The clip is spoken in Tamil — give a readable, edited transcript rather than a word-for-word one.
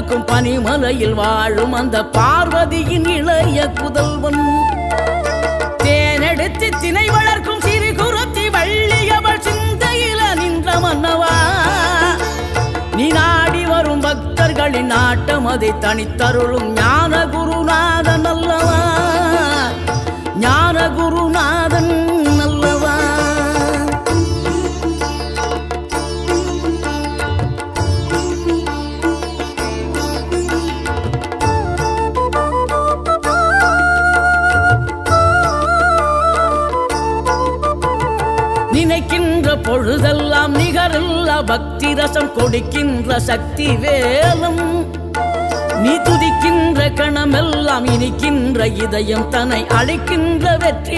காக்கும் பனிமலையில் வாழும் அந்த பார்வதியின் இளைய புதல்வன். தேனெடுத்து திணை வளர்க்கும் சிறு குருத்தி வள்ளியவள் சிந்தையில நின்ற மன்னவா. நீ நாடி வரும் பக்தர்களின் நாட்டம் அதை தனித்தருளும் ஞான குருநாதன் அல்லவா, ஞான குருநாதன் அல்லவா. நினைக்கின்ற பொழுதெல்லாம் நிகரில்லா பக்தி ரசம் கொடுக்கின்ற சக்தி வேலும். நீ துதிக்கின்ற கணமெல்லாம் இனிக்கின்ற இதயம் தன்னை அழைக்கின்ற வெற்றி